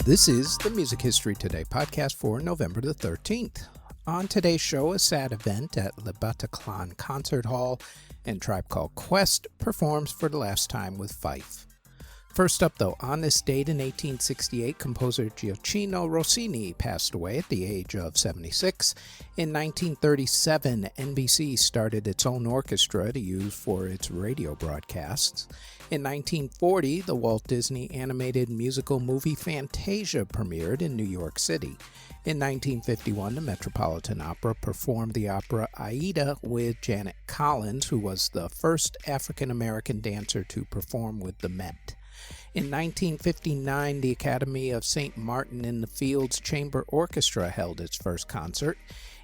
This is the Music History Today podcast for November the 13th. On today's show, a sad event at Le Bataclan Concert Hall, and Tribe Called Quest performs for the last time with Phife. First up, though, on this date in 1868, composer Gioacchino Rossini passed away at the age of 76. In 1937, NBC started its own orchestra to use for its radio broadcasts. In 1940, the Walt Disney animated musical movie Fantasia premiered in New York City. In 1951, the Metropolitan Opera performed the opera Aida with Janet Collins, who was the first African-American dancer to perform with the Met. In 1959, the Academy of St. Martin in the Fields Chamber Orchestra held its first concert.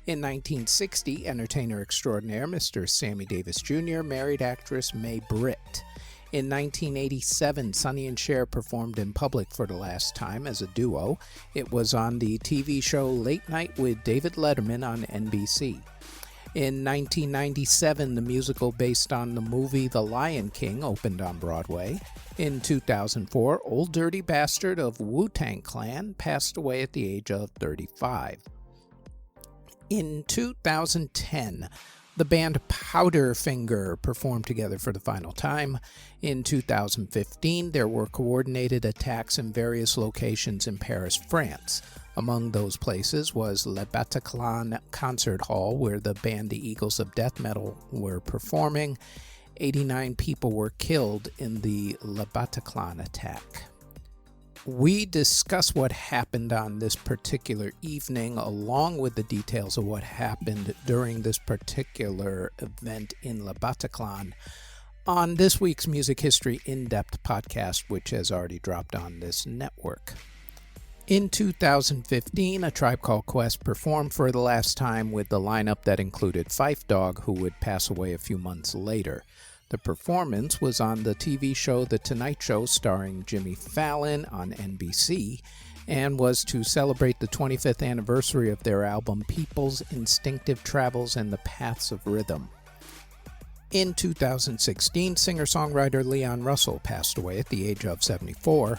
In 1960, entertainer extraordinaire Mr. Sammy Davis Jr. married actress Mae Britt. In 1987, Sonny and Cher performed in public for the last time as a duo. It was on the TV show Late Night with David Letterman on NBC. In 1997, the musical based on the movie The Lion King opened on Broadway. In 2004, Old Dirty Bastard of Wu-Tang Clan passed away at the age of 35. In 2010, the band Powderfinger performed together for the final time. In 2015, there were coordinated attacks in various locations in Paris, France. Among those places was Le Bataclan Concert Hall, where the band The Eagles of Death Metal were performing. 89 people were killed in the Le Bataclan attack. We discuss what happened on this particular evening, along with the details of what happened during this particular event in Le Bataclan, on this week's Music History In-Depth podcast, which has already dropped on this network. In 2015, a Tribe Called Quest performed for the last time with the lineup that included Phife Dawg, who would pass away a few months later. The performance was on the TV show The Tonight Show starring Jimmy Fallon on NBC and was to celebrate the 25th anniversary of their album People's Instinctive Travels and the Paths of Rhythm. In 2016, singer-songwriter Leon Russell passed away at the age of 74.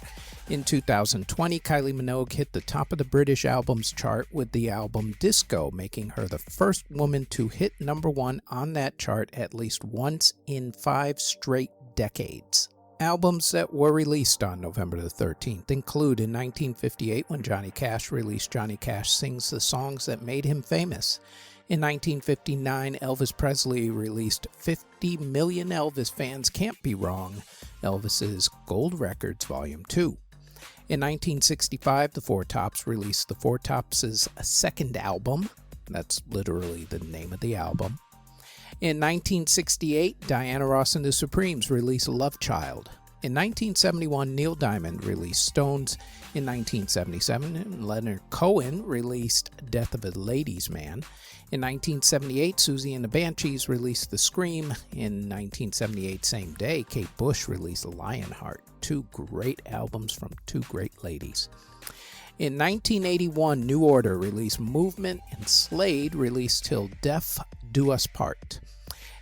In 2020, Kylie Minogue hit the top of the British albums chart with the album Disco, making her the first woman to hit number one on that chart at least once in 5 straight decades. Albums that were released on November the 13th include in 1958 when Johnny Cash released Johnny Cash Sings the Songs That Made Him Famous. In 1959, Elvis Presley released 50 Million Elvis Fans Can't Be Wrong, Elvis's Gold Records Volume 2. In 1965, the Four Tops released the Four Tops' second album. That's literally the name of the album. In 1968, Diana Ross and the Supremes released Love Child. In 1971, Neil Diamond released Stones. In 1977, Leonard Cohen released Death of a Ladies' Man. In 1978, Susie and the Banshees released The Scream. In 1978, same day, Kate Bush released Lionheart. 2 great albums from 2 great ladies. In 1981, New Order released Movement, and Slade released Till Death Do Us Part.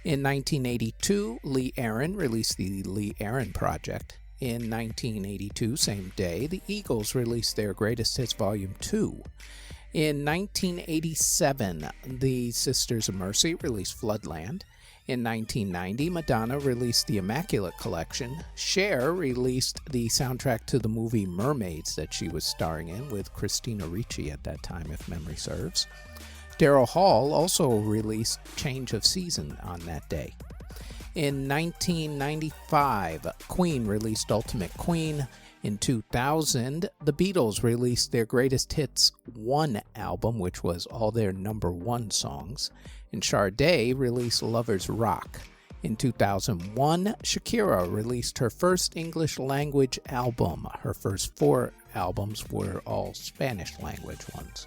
In 1982, Lee Aaron released the Lee Aaron Project. In 1982, same day, the Eagles released their Greatest Hits Volume 2. In 1987, the Sisters of Mercy released Floodland. In 1990, Madonna released the Immaculate Collection. Cher released the soundtrack to the movie Mermaids that she was starring in with Christina Ricci at that time, if memory serves. Daryl Hall also released Change of Season on that day. In 1995, Queen released Ultimate Queen. In 2000, the Beatles released their Greatest Hits 1 album, which was all their number 1 songs. And Sade released Lovers Rock. In 2001, Shakira released her first English language album. Her first 4 albums were all Spanish language ones.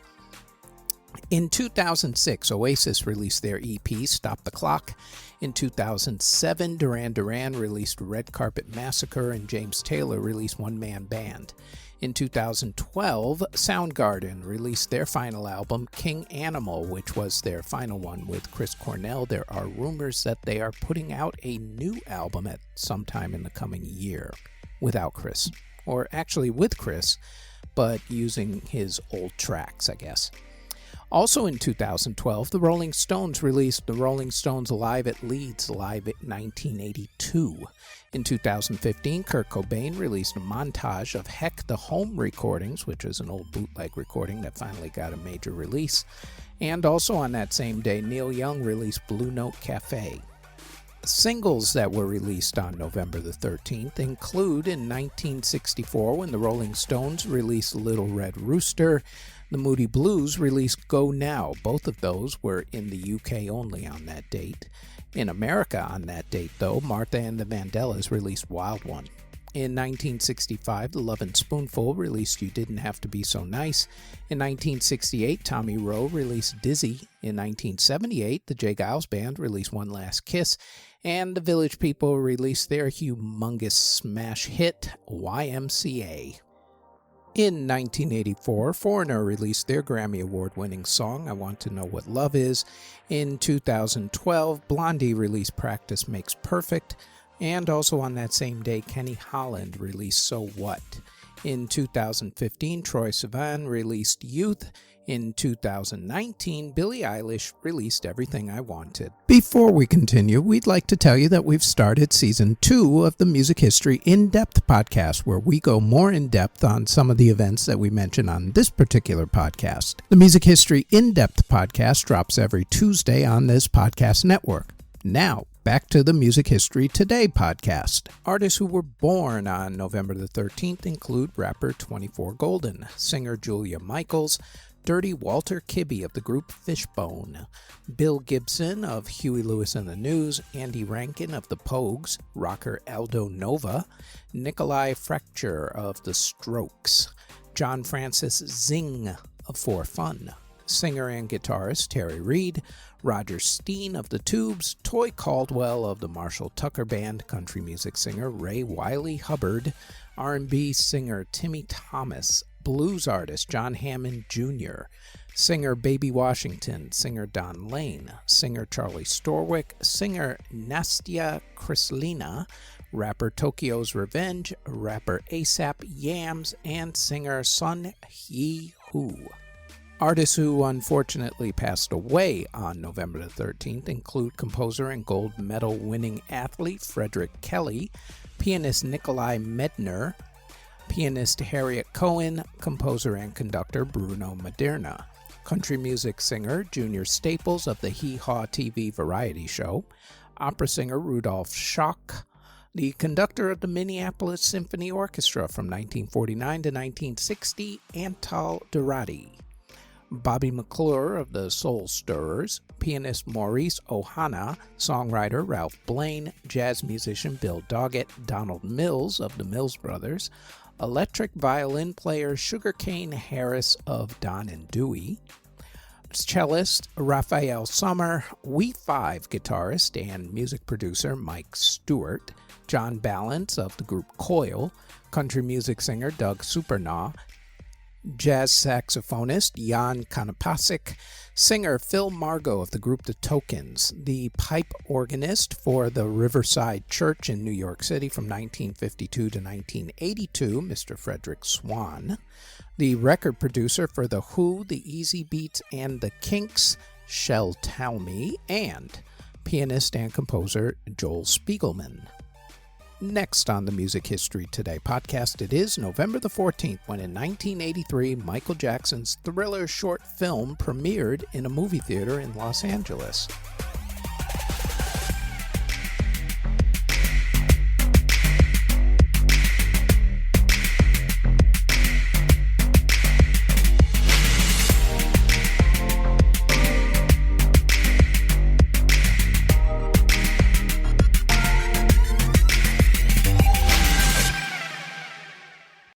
In 2006, Oasis released their EP, Stop the Clock. In 2007, Duran Duran released Red Carpet Massacre, and James Taylor released One Man Band. In 2012, Soundgarden released their final album, King Animal, which was their final one with Chris Cornell. There are rumors that they are putting out a new album at some time in the coming year without Chris, or actually with Chris, but using his old tracks, I guess. Also in 2012, the Rolling Stones released The Rolling Stones Live at Leeds Live at 1982. In 2015, Kurt Cobain released a montage of Heck the Home recordings, which is an old bootleg recording that finally got a major release. And also on that same day, Neil Young released Blue Note Cafe. Singles that were released on November the 13th include in 1964 when the Rolling Stones released Little Red Rooster, the Moody Blues released Go Now. Both of those were in the UK only on that date. In America on that date, though, Martha and the Vandellas released Wild One. In 1965, the Lovin' Spoonful released You Didn't Have to Be So Nice. In 1968, Tommy Roe released Dizzy. In 1978, the J. Geils Band released One Last Kiss. And the Village People released their humongous smash hit, YMCA. In 1984, Foreigner released their Grammy Award-winning song, I Want to Know What Love Is. In 2012, Blondie released Practice Makes Perfect. And also on that same day, Kenny Holland released So What. In 2015, Troye Sivan released Youth. In 2019, Billie Eilish released Everything I Wanted. Before we continue, we'd like to tell you that we've started Season 2 of the Music History In-Depth podcast, where we go more in-depth on some of the events that we mention on this particular podcast. The Music History In-Depth podcast drops every Tuesday on this podcast network. Now, back to the Music History Today podcast. Artists who were born on November the 13th include rapper 24 Golden, singer Julia Michaels, Dirty Walter Kibbe of the group Fishbone, Bill Gibson of Huey Lewis and the News, Andy Rankin of the Pogues, rocker Aldo Nova, Nikolai Fracture of the Strokes, John Francis Zing of For Fun, singer and guitarist Terry Reid, Roger Steen of the Tubes, Toy Caldwell of the Marshall Tucker Band, country music singer Ray Wiley Hubbard, R&B singer Timmy Thomas, blues artist John Hammond Jr., singer Baby Washington, singer Don Lane, singer Charlie Storwick, singer Nastia Krislina, rapper Tokyo's Revenge, rapper ASAP Yams, and singer Sun Hee Hoo. Artists who unfortunately passed away on November the 13th include composer and gold medal winning athlete Frederick Kelly, pianist Nikolai Medner, pianist Harriet Cohen, composer and conductor Bruno Maderna, country music singer Junior Staples of the Hee Haw TV variety show, opera singer Rudolph Schock, the conductor of the Minneapolis Symphony Orchestra from 1949 to 1960, Antal Durati, Bobby McClure of the Soul Stirrers, pianist Maurice Ohana, songwriter Ralph Blaine, jazz musician Bill Doggett, Donald Mills of the Mills Brothers, electric violin player Sugarcane Harris of Don and Dewey, cellist Raphael Sommer, We5 guitarist and music producer Mike Stewart, John Balance of the group Coil, country music singer Doug Supernaw, jazz saxophonist Jan Konopasik, singer Phil Margo of the group The Tokens, the pipe organist for the Riverside Church in New York City from 1952 to 1982, Mr. Frederick Swan, the record producer for The Who, The Easy Beats, and The Kinks, Shel Talmy, and pianist and composer Joel Spiegelman. Next on the Music History Today podcast, it is November the 14th when in 1983 Michael Jackson's Thriller short film premiered in a movie theater in Los Angeles.